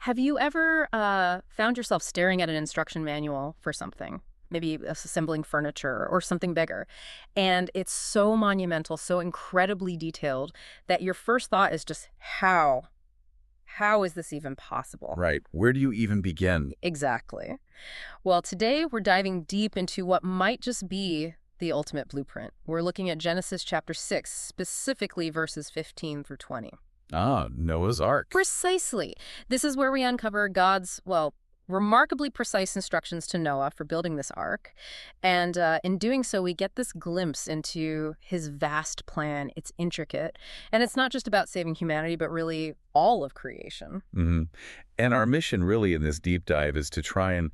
Have you ever found yourself staring at an instruction manual for something? Maybe assembling furniture or something bigger. And it's so monumental, so incredibly detailed that your first thought is just how? How is this even possible? Right. Where do you even begin? Exactly. Well, today we're diving deep into what might just be the ultimate blueprint. We're looking at Genesis chapter 6, specifically verses 15 through 20. Ah, Noah's Ark. Precisely. This is where we uncover God's, well, remarkably precise instructions to Noah for building this ark. And in doing so, we get this glimpse into his vast plan. It's intricate. And it's not just about saving humanity, but really all of creation. hmm And our mission really in this deep dive is to try and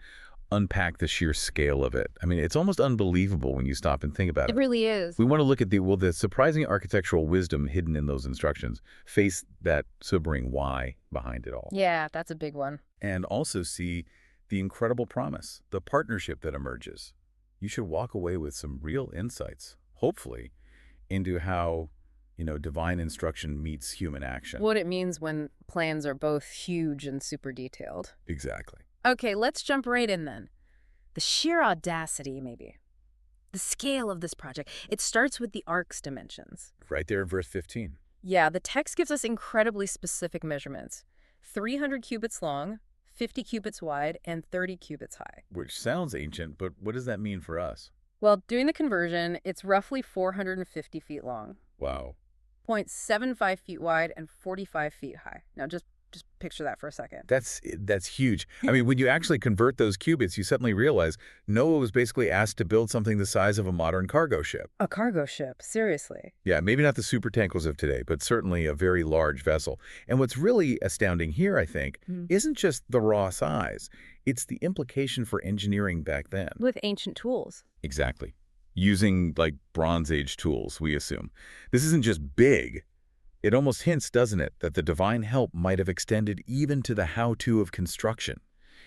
unpack the sheer scale of it. I mean, it's almost unbelievable when you stop and think about It it. really is. We want to look at the surprising architectural wisdom hidden in those instructions, face that sobering why behind it all, Yeah, that's a big one. and also see the incredible promise, the partnership that emerges. You should walk away with some real insights, hopefully, into how, divine instruction meets human action. What it means when plans are both huge and super detailed. Exactly. Okay, let's jump right in then. The sheer audacity, maybe. The scale of this project. It starts with the ark's dimensions. Right there in verse 15. Yeah, the text gives us incredibly specific measurements. 300 cubits long, 50 cubits wide, and 30 cubits high. Which sounds ancient, but what does that mean for us? Well, doing the conversion, it's roughly 450 feet long, Wow. 0.75 feet wide, and 45 feet high. Now, just picture that for a second. That's huge. I mean, when you actually convert those cubits, you suddenly realize Noah was basically asked to build something the size of a modern cargo ship. A cargo ship, seriously. Yeah, maybe not the super tankers of today, but certainly a very large vessel. And what's really astounding here, I think, isn't just the raw size. It's the implication for engineering back then. With ancient tools. Exactly. Using, like, Bronze Age tools, we assume. This isn't just big. It almost hints, doesn't it, that the divine help might have extended even to the how-to of construction.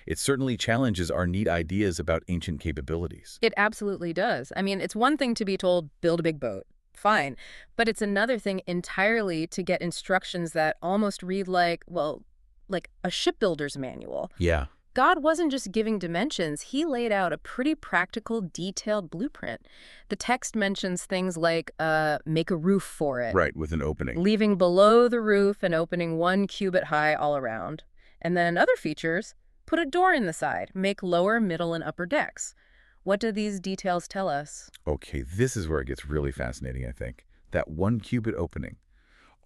It certainly challenges our neat ideas about ancient capabilities. It absolutely does. I mean, it's one thing to be told, build a big boat. Fine. But it's another thing entirely to get instructions that almost read like, well, like a shipbuilder's manual. Yeah. God wasn't just giving dimensions, he laid out a pretty practical, detailed blueprint. The text mentions things like make a roof for it, Right, with an opening. leaving below the roof an opening 1 cubit high all around. And then other features, put a door in the side, make lower, middle, and upper decks. What do these details tell us? Okay, this is where it gets really fascinating, I think. That 1 cubit opening.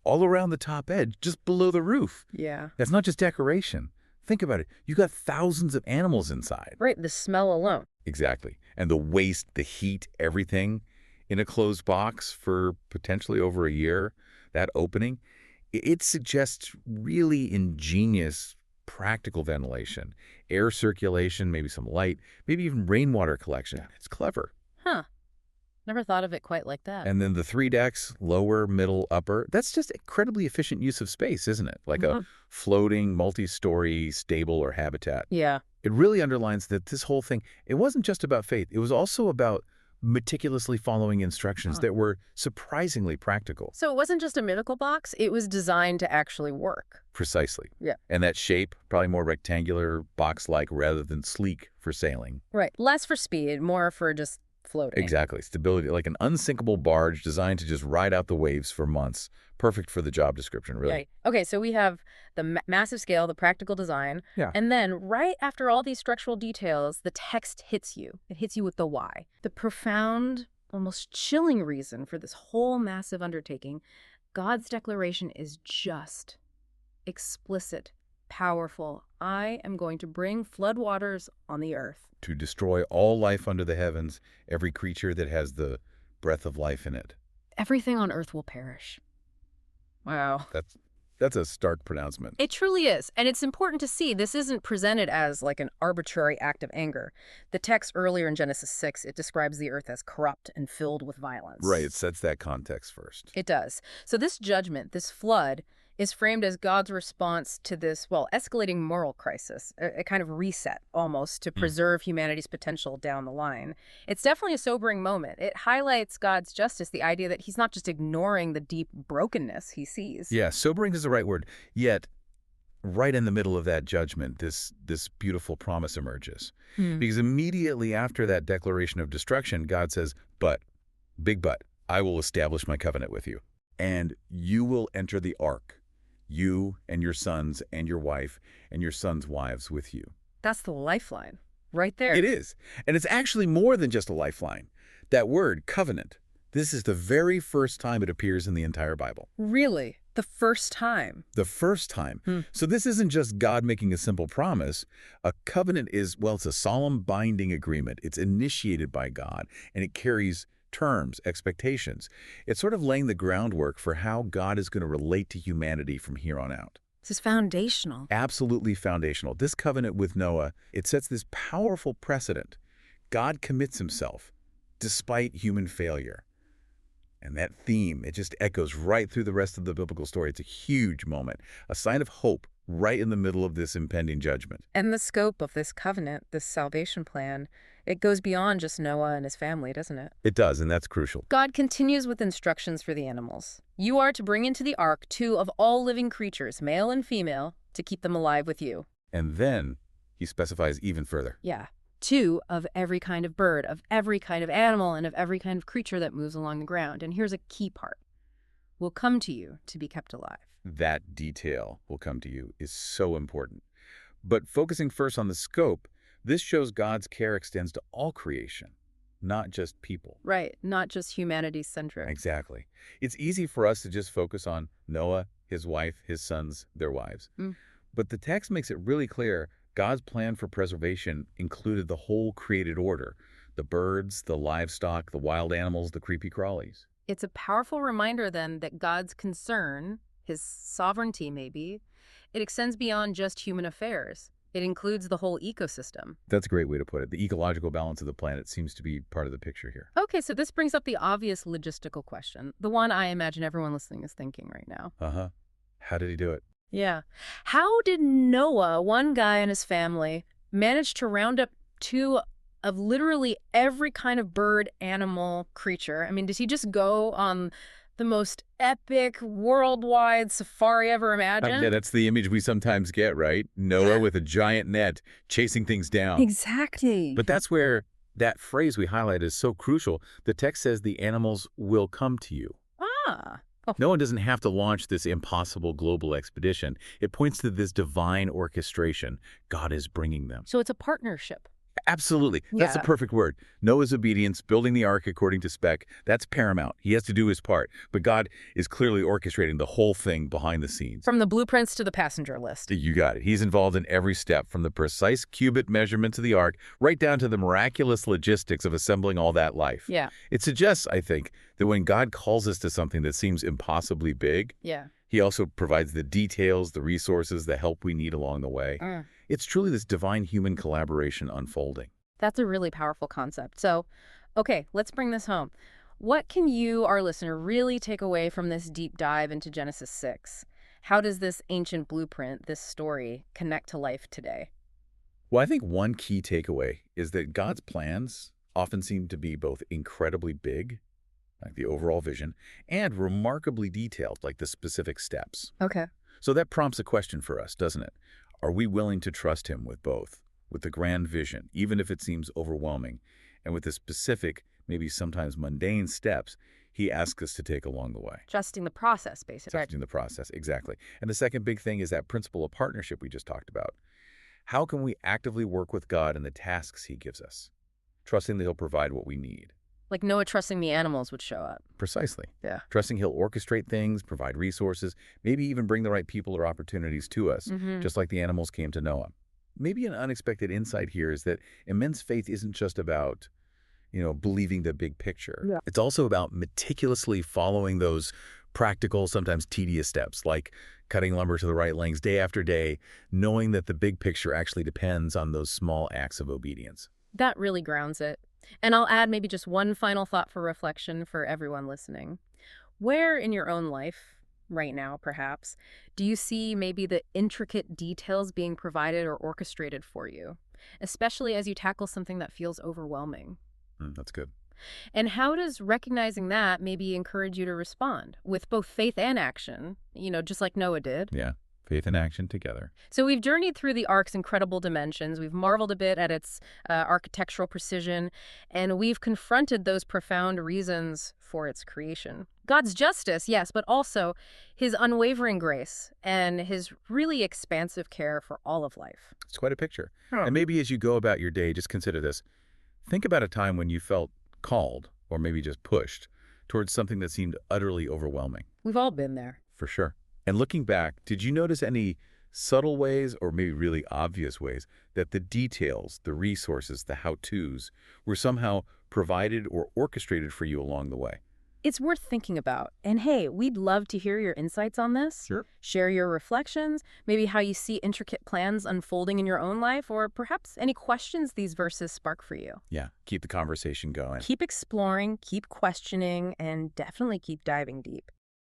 All around the top edge, just below the roof. Yeah. That's not just decoration. Think about it. You got thousands of animals inside. Right, the smell alone. Exactly. And the waste, the heat, everything in a closed box for potentially over a year, that opening, it suggests really ingenious, practical ventilation, air circulation, maybe some light, maybe even rainwater collection. It's clever. Huh. Never thought of it quite like that. And then the 3 decks, lower, middle, upper, that's just incredibly efficient use of space, isn't it? Like a floating, multi-story stable or habitat. Yeah. It really underlines that this whole thing, it wasn't just about faith. It was also about meticulously following instructions that were surprisingly practical. So it wasn't just a mythical box, it was designed to actually work. Precisely. Yeah. And that shape, probably more rectangular, box-like rather than sleek for sailing. Right. Less for speed, more for just floating. Exactly. Stability, like an unsinkable barge designed to just ride out the waves for months. Perfect for the job description, really. Right. Okay, so we have the massive scale, the practical design, Yeah. and then right after all these structural details, the text hits you. It hits you with the why. The profound, almost chilling reason for this whole massive undertaking. God's declaration is just, explicit, powerful. I am going to bring floodwaters on the earth. To destroy all life under the heavens, every creature that has the breath of life in it. Everything on earth will perish. Wow. That's a stark pronouncement. It truly is. And it's important to see this isn't presented as like an arbitrary act of anger. The text earlier in Genesis 6, it describes the earth as corrupt and filled with violence. Right, it sets that context first. It does. So this judgment, this flood, is framed as God's response to this, well, escalating moral crisis, a kind of reset almost to preserve humanity's potential down the line. It's definitely a sobering moment. It highlights God's justice, the idea that he's not just ignoring the deep brokenness he sees. Yeah, sobering is the right word. Yet, right in the middle of that judgment, this beautiful promise emerges. Hmm. Because immediately after that declaration of destruction, God says, but, big but, I will establish my covenant with you. And you will enter the ark, you and your sons and your wife and your sons' wives with you. That's the lifeline right there. It is. And it's actually more than just a lifeline. That word, covenant, this is the very first time it appears in the entire Bible. Really? The first time? The first time. Hmm. So this isn't just God making a simple promise. A covenant is, well, it's a solemn binding agreement. It's initiated by God, and it carries terms, expectations. It's sort of laying the groundwork for how God is going to relate to humanity from here on out. This is foundational. Absolutely foundational. This covenant with Noah, it sets this powerful precedent. God commits himself despite human failure. And that theme, it just echoes right through the rest of the biblical story. It's a huge moment, a sign of hope right in the middle of this impending judgment. And the scope of this covenant, this salvation plan, it goes beyond just Noah and his family, doesn't it? It does, and that's crucial. God continues with instructions for the animals. You are to bring into the ark 2 of all living creatures, male and female, to keep them alive with you. And then he specifies even further. Yeah. 2 of every kind of bird, of every kind of animal, and of every kind of creature that moves along the ground. And here's a key part. Will come to you to be kept alive. That detail will come to you is so important. But focusing first on the scope, this shows God's care extends to all creation, not just people. Right. Not just humanity-centric. Exactly. It's easy for us to just focus on Noah, his wife, his sons, their wives. But the text makes it really clear God's plan for preservation included the whole created order, the birds, the livestock, the wild animals, the creepy crawlies. It's a powerful reminder, then, that God's concern, his sovereignty maybe, it extends beyond just human affairs. It includes the whole ecosystem. That's a great way to put it. The ecological balance of the planet seems to be part of the picture here. Okay, so this brings up the obvious logistical question, the one I imagine everyone listening is thinking right now. Uh-huh. How did he do it? Yeah. How did Noah, one guy and his family, manage to round up 2 of literally every kind of bird, animal, creature? I mean, did he just go on the most epic worldwide safari ever imagined? Yeah, that's the image we sometimes get, right? Noah with a giant net chasing things down. Exactly. But that's where that phrase we highlight is so crucial. The text says the animals will come to you. Ah. No one doesn't have to launch this impossible global expedition. It points to this divine orchestration. God is bringing them. So it's a partnership. Absolutely. That's the Yeah. perfect word. Noah's obedience, building the ark according to spec, that's paramount. He has to do his part. But God is clearly orchestrating the whole thing behind the scenes. From the blueprints to the passenger list. You got it. He's involved in every step, from the precise cubit measurements of the ark, right down to the miraculous logistics of assembling all that life. Yeah. It suggests, I think, that when God calls us to something that seems impossibly big, Yeah. he also provides the details, the resources, the help we need along the way. It's truly this divine human collaboration unfolding. That's a really powerful concept. So, okay, let's bring this home. What can you, our listener, really take away from this deep dive into Genesis 6? How does this ancient blueprint, this story, connect to life today? Well, I think one key takeaway is that God's plans often seem to be both incredibly big, like the overall vision, and remarkably detailed, like the specific steps. Okay. So that prompts a question for us, doesn't it? Are we willing to trust him with both? With the grand vision, even if it seems overwhelming, and with the specific, maybe sometimes mundane steps he asks us to take along the way. Trusting the process, basically. Trusting the process, exactly. And the second big thing is that principle of partnership we just talked about. How can we actively work with God in the tasks he gives us, trusting that he'll provide what we need? Like Noah trusting the animals would show up. Precisely. Yeah. Trusting he'll orchestrate things, provide resources, maybe even bring the right people or opportunities to us, just like the animals came to Noah. Maybe an unexpected insight here is that immense faith isn't just about, believing the big picture. Yeah. It's also about meticulously following those practical, sometimes tedious steps, like cutting lumber to the right lengths day after day, knowing that the big picture actually depends on those small acts of obedience. That really grounds it. And I'll add maybe just one final thought for reflection for everyone listening. Where in your own life, right now perhaps, do you see maybe the intricate details being provided or orchestrated for you, especially as you tackle something that feels overwhelming? That's good. And how does recognizing that maybe encourage you to respond with both faith and action, just like Noah did? Yeah. Faith and action together. So we've journeyed through the ark's incredible dimensions, we've marveled a bit at its architectural precision, and we've confronted those profound reasons for its creation. God's justice, yes, but also his unwavering grace and his really expansive care for all of life. It's quite a picture. Huh. And maybe as you go about your day, just consider this. Think about a time when you felt called, or maybe just pushed, towards something that seemed utterly overwhelming. We've all been there. For sure. And looking back, did you notice any subtle ways, or maybe really obvious ways, that the details, the resources, the how-tos were somehow provided or orchestrated for you along the way? It's worth thinking about. And hey, we'd love to hear your insights on this. Sure. Share your reflections, maybe how you see intricate plans unfolding in your own life, or perhaps any questions these verses spark for you. Yeah, keep the conversation going. Keep exploring, keep questioning, and definitely keep diving deep.